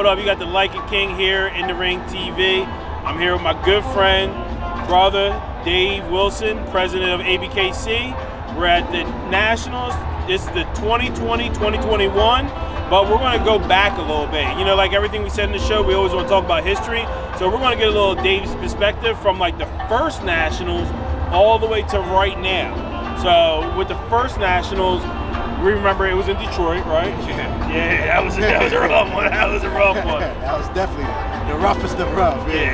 What up? You got the Lycan King here in the Ring TV. I'm here with my good friend, brother Dave Wilson, president of ABKC. We're at the Nationals. This is the 2020-2021, but we're going to go back a little bit. You know, like everything we said in the show, we always want to talk about history. So we're going to get a little Dave's perspective from like the first Nationals all the way to right now. So with the first Nationals, we remember it was in Detroit, right? Yeah, that was a rough one. That was a rough one. That was definitely the roughest of rough. Yeah.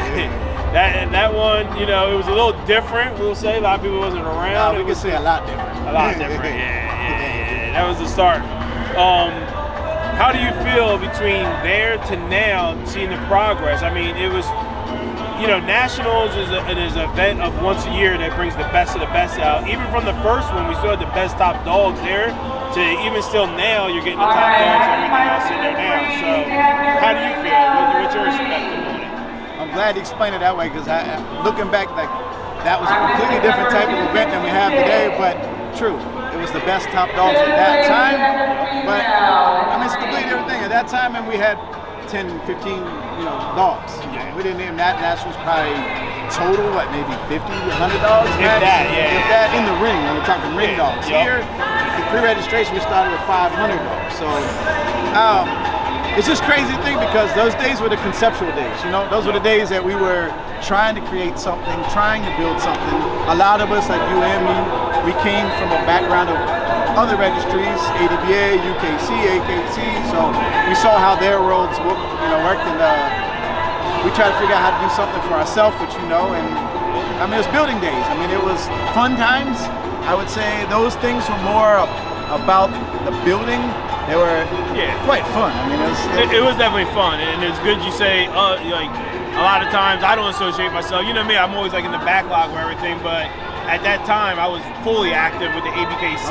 That one, you know, it was a little different. We'll say a lot of people wasn't around. No, we could say a lot different. A lot different. Yeah. That was the start. How do you feel between there to now, seeing the progress? I mean, it was, you know, Nationals is an event of once a year that brings the best of the best out. Even from the first one, we still had the best top dogs there. To even still now, you're getting the top dogs and everything else in there now. So, how do you feel? What's your perspective on it? I'm glad you explained it that way, because looking back, like that was a completely different type of event than we have today. But true, it was the best top dogs at that time. But I mean, it's a completely different thing. At that time, and we had 10, 15, dogs. Yeah. We didn't name that. Nationals probably total, like maybe 50, 100 dogs. If that, yeah. If that in the ring, when we're talking ring dogs. Yep. Here, the pre-registration, we started with 500 dogs. So it's just crazy thing, because those days were the conceptual days. Those were the days that we were trying to create something, trying to build something. A lot of us, like you and me, we came from a background of other registries, ADBA, UKC, AKC, so we saw how their worlds worked, and we tried to figure out how to do something for ourselves, which and I mean, it was building days. I mean, it was fun times. I would say those things were more about the building. They were quite fun. I mean, it was definitely fun, and it's good you say, like, a lot of times I don't associate myself, you know me, I'm always like in the backlog or everything, but at that time I was fully active with the ABKC,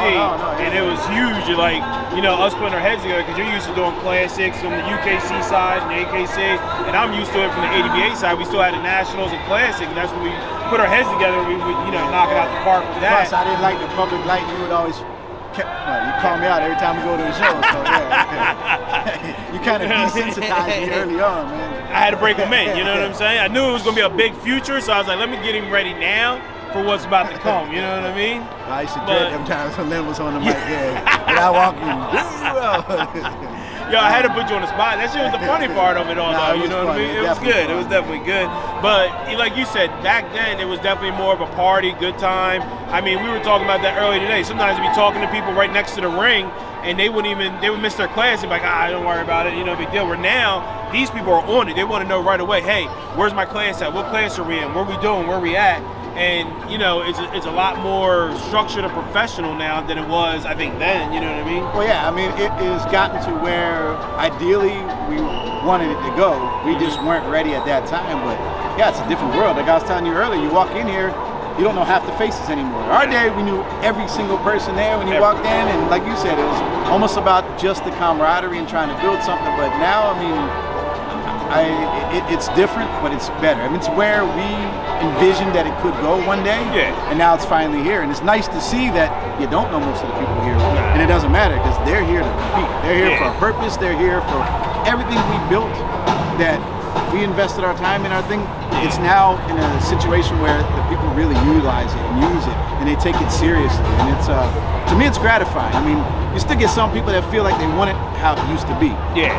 and it was huge, like, us putting our heads together, because you're used to doing classics from the UKC side and the AKC, and I'm used to it from the ADBA side. We still had the Nationals and Classic, and that's when we put our heads together, we would, knock it out the park with that. Plus, I didn't like the public light. You would always you call me out every time we go to the show, so yeah. You kind of desensitized me early on, man. I had to break them in, you know what I'm saying? I knew it was going to be a big future, so I was like, let me get him ready now for what's about to come, you know what I mean? I used to dread them times when Lynn was on the mic, without walking. Yo, I had to put you on the spot. That shit was the funny part of it all, though. You know what I mean? It was good. It was definitely good. But like you said, back then it was definitely more of a party, good time. I mean, we were talking about that earlier today. Sometimes we'd be talking to people right next to the ring, and they would miss their class and be like, don't worry about it, big deal. Where now, these people are on it. They want to know right away, hey, where's my class at? What class are we in? What are we doing? Where are we at? And it's a lot more structured and professional now than it was, I think, then. You know what I mean? Well, yeah. I mean, it has gotten to where ideally we wanted it to go. We just weren't ready at that time. But yeah, it's a different world. Like I was telling you earlier, you walk in here, you don't know half the faces anymore. Our day, we knew every single person there when you walked in, and like you said, it was almost about just the camaraderie and trying to build something. But now, I mean, it's different, but it's better. I mean, it's where we envisioned that it could go one day, and now it's finally here. And it's nice to see that you don't know most of the people here, and it doesn't matter, because they're here to compete. They're here for a purpose. They're here for everything we built, that we invested our time in our thing. It's now in a situation where the people really utilize it and use it, and they take it seriously. And it's to me, it's gratifying. I mean, you still get some people that feel like they want it how it used to be.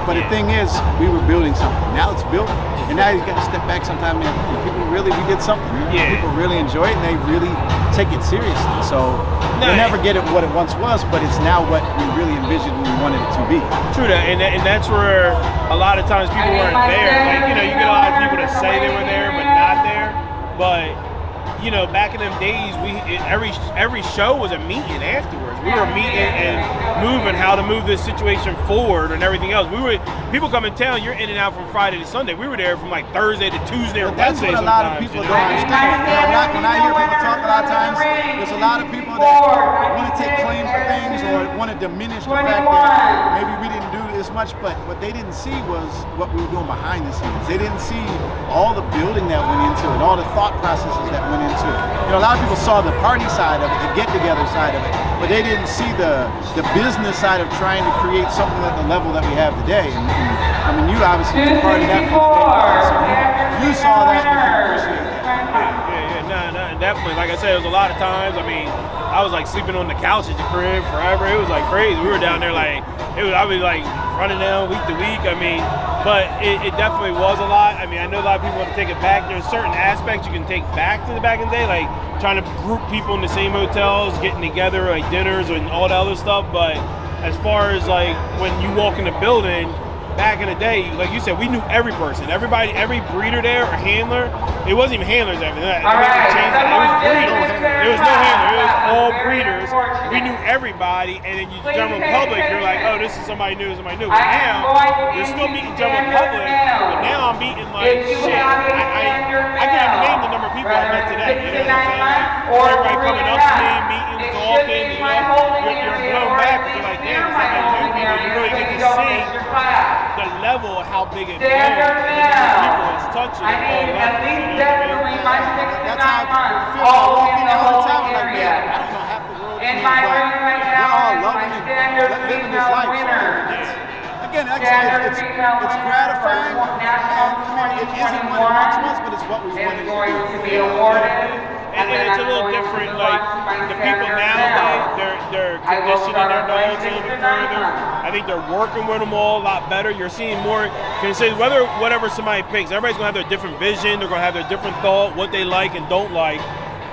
But the thing is, we were building something. Now it's built, and now you got to step back sometime, man. People really, we did something. People really enjoy it, and they really take it seriously. So we'll never get it what it once was, but it's now what we really envisioned we wanted it to be. True that, and that's where a lot of times people weren't there. Like, you get a lot of people that say they were there but not there. But back in them days, every show was a meeting afterwards. We were meeting and moving how to move this situation forward and everything else. People come in town, you're in and out from Friday to Sunday. We were there from like Thursday to Tuesday or Wednesday. That's what a lot of people don't understand. When I hear people talk a lot of times, there's a lot of people that want to take claim for things or want to diminish the fact that maybe we didn't do as much, but what they didn't see was what we were doing behind the scenes. They didn't see all the building that went into it, all the thought processes that went into it. You know, a lot of people saw the party side of it, the get-together side of it, but they didn't see the business side of trying to create something at the level that we have today. And I mean, you obviously took part in that from day one, so you saw that and you can appreciate that. No, definitely. Like I said, it was a lot of times. I mean, I was like sleeping on the couch at the crib forever. It was like crazy. We were down there like, I was like running down week to week. I mean, but it definitely was a lot. I mean, I know a lot of people want to take it back. There's certain aspects you can take back to the back in the day, like trying to group people in the same hotels, getting together, like dinners and all that other stuff. But as far as like when you walk in the building, back in the day, like you said, we knew every person, everybody, every breeder there or handler. It wasn't even handlers after that. It was breeders. There was no handler. It was all breeders. We knew everybody, and then you general public, you're like, oh, this is somebody new, somebody new. But now you're still meeting general public, but now I'm meeting like shit. I can't even name the number of people I met today. You know what I'm saying? Everybody coming up to me, meeting, talking. You know, you're blown back. But you're like, damn, it's like new people. You really get to see the level of how big it is. People is touching all levels. That's how I feel about walking all the time. Like, man, I don't know half the world is but we're all loving it, living this life. Again, it's gratifying. It isn't what it once was, but it's what we wanted to be. And it's a little different, like the people nowadays, they're conditioning their dogs a little bit further. I think they're working with them all a lot better. You're seeing more, whatever somebody picks, everybody's gonna have their different vision, they're gonna have their different thought, what they like and don't like.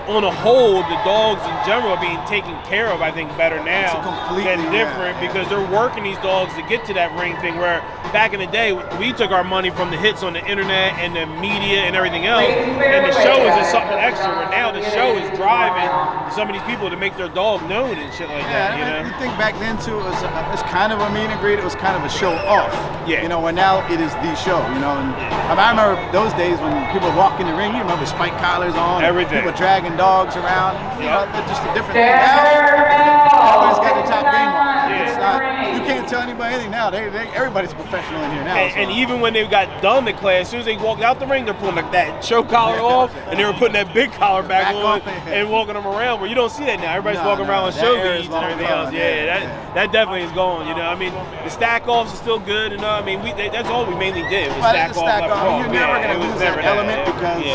On a whole, the dogs in general are being taken care of, I think, better now than different because they're working these dogs to get to that ring thing where back in the day, we took our money from the hits on the internet and the media and everything else, and the show is just something extra, where now the show is driving some of these people to make their dog known and shit like that, you know? You think back then, too, it's kind of a meet and greet, it was kind of a show off. Yeah. You know, where now it is the show, you know? And I remember those days when people walk in the ring, you remember spike collars on, everything. People dragging dogs around, you know, they're just a different thing. Now, everybody's got the top game on. It's not, you can't tell anybody anything now. Everybody's professional in here now. And even when they got done the class, as soon as they walked out the ring, they're pulling that show collar off, and they were putting that big collar back on and walking them around. Where you don't see that now. Everybody's walking around with show beads and everything else. That definitely is gone. You know, I mean, the stack offs are still good. You know, I mean, that's all we mainly did was stack off. You're never going to lose that element because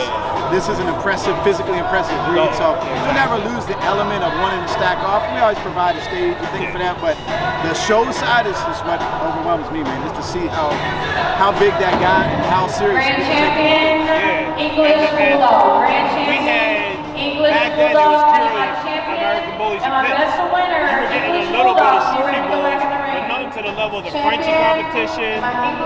this is an impressive, physically impressive breed. So you'll never lose the element of wanting to stack off. We always provide a stage and things for that, but the show side is just what overwhelms me, man. Just to see how big that got and how serious Grand people take it. English Bull, Grand Champion, English back then it was Bulldog, purely champion, American bullies and our and best pits. winner, You were getting English a little bit of Bulldog. shorty Go bulls, back in the ring. but nothing to the level of the Frenchie Champion, competition,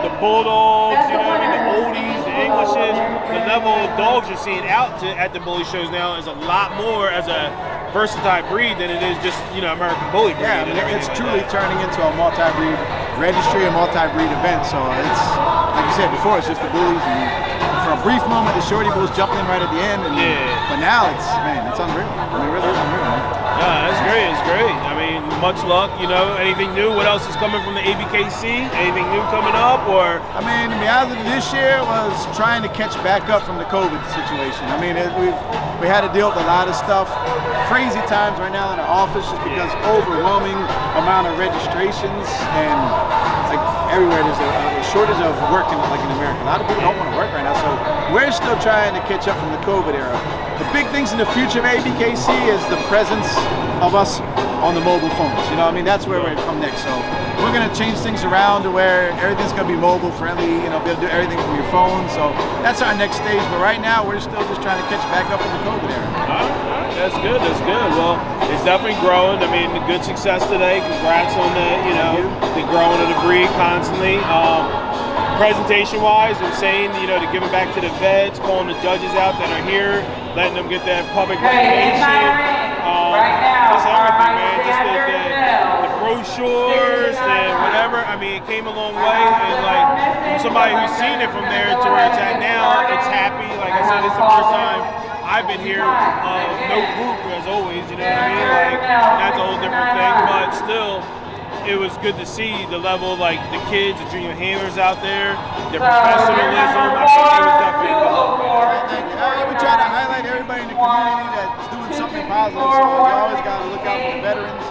the Bulldogs, you know what I mean, the winner. oldies, the Englishes. The level of dogs you're seeing out at the bully shows now is a lot more as a versatile breed than it is just, you know, American bully breed. Yeah, it's truly turning into a multi-breed registry, a multi-breed event. So it's, like you said before, it's just the bullies. And for a brief moment, the shorty bulls jumped in right at the end. And, but now it's unreal. I mean, it really is unreal, man. Yeah, that's great. It's great. I mean, much luck. You know, anything new? What else is coming from the ABKC? Anything new coming up? Or I mean, to be honest, this year was trying to catch back up from the COVID situation. I mean, we had to deal with a lot of stuff. Crazy times right now in our office just because overwhelming amount of registrations and like everywhere there's a shortage of working like in America. A lot of people don't want to work right now, so we're still trying to catch up from the COVID era. The big things in the future of ABKC is the presence of us on the mobile phones. You know, I mean, that's where we're going to come next. So we're going to change things around to where everything's going to be mobile friendly, you know, be able to do everything from your phone. So that's our next stage. But right now, we're still just trying to catch back up from the COVID era. All right, that's good. That's good. Well, it's definitely growing. I mean, the good success today. Congrats on the growing of the breed constantly. Presentation-wise, insane. You know, to give it back to the vets, calling the judges out that are here, letting them get that public recognition. Just everything, man. Just the brochures, whatever. I mean, it came a long way. And like, from somebody who's seen it from there to where it's at now, it's happy. Like I said, it's the first time I've been here. No group, as always. You know what I mean? Like, that's a whole different thing. But still, it was good to see the level of like the kids, the junior handlers out there, their professionalism. I think it was definitely a good look. We try to highlight everybody in the community that's doing something positive. So you always got to look out for the veterans.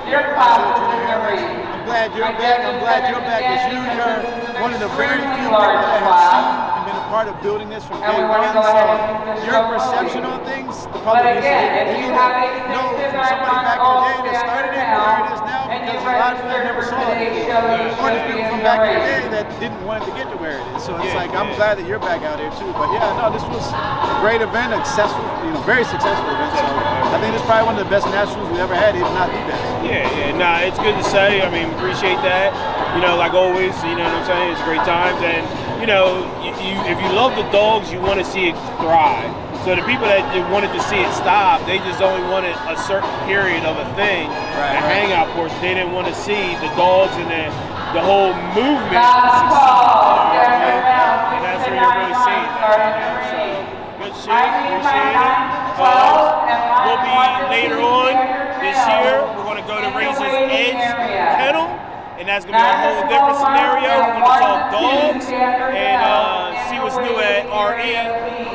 I'm glad you're back. I'm glad you're back because you're one of the very few people that have seen and been a part of building this from day one. So your perception on things, the public is they need to know from somebody back in the day that started it where it is now because a lot of people never saw it before. Or there's people from back in the day that didn't want it to get to where it is. So it's like I'm glad that you're back out here too. But yeah, no, this was a great event, a successful, very successful event. So I think it's probably one of the best nationals we've ever had, if not the best. Yeah, nah, it's good to say. I mean, appreciate that. You know, like always, you know what I'm saying? It's great times. And, you know, if you love the dogs, you want to see it thrive. So the people that wanted to see it stop, they just only wanted a certain period of a thing, a hangout portion. They didn't want to see the dogs and the whole movement succeed. And that's what you're really seeing. So, good shit. Appreciate it. We'll be later on this year. We're going to go to Razor's Edge Kennel. And that's going to be a whole different scenario. We're going to talk dogs and see what's new at RE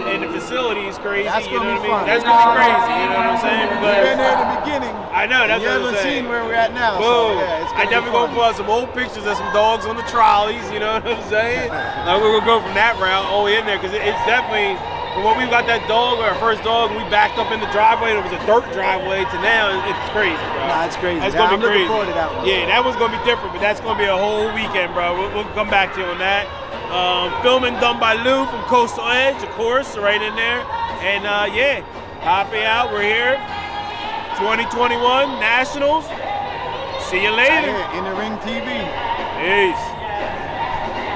and the facility is crazy. That's you know gonna what I be mean? fun. That's going to be crazy. You know what I'm saying? We've been there in the beginning. I know. That's you what I'm haven't saying. seen where we're at now. Boom. So yeah, it's I definitely going to put out some old pictures of some dogs on the trolleys. You know what I'm saying? Like we're going to go from that route all the way in there because it's definitely. From when we got that dog, our first dog, and we backed up in the driveway, and it was a dirt driveway, to now, it's crazy, bro. Nah, it's crazy. That's going to be crazy. I'm looking forward to that one. Yeah, that one's going to be different, but that's going to be a whole weekend, bro. We'll come back to you on that. Filming done by Lou from Coastal Edge, of course, right in there. And yeah, happy out. We're here. 2021 Nationals. See you later. In the Ring TV. Peace.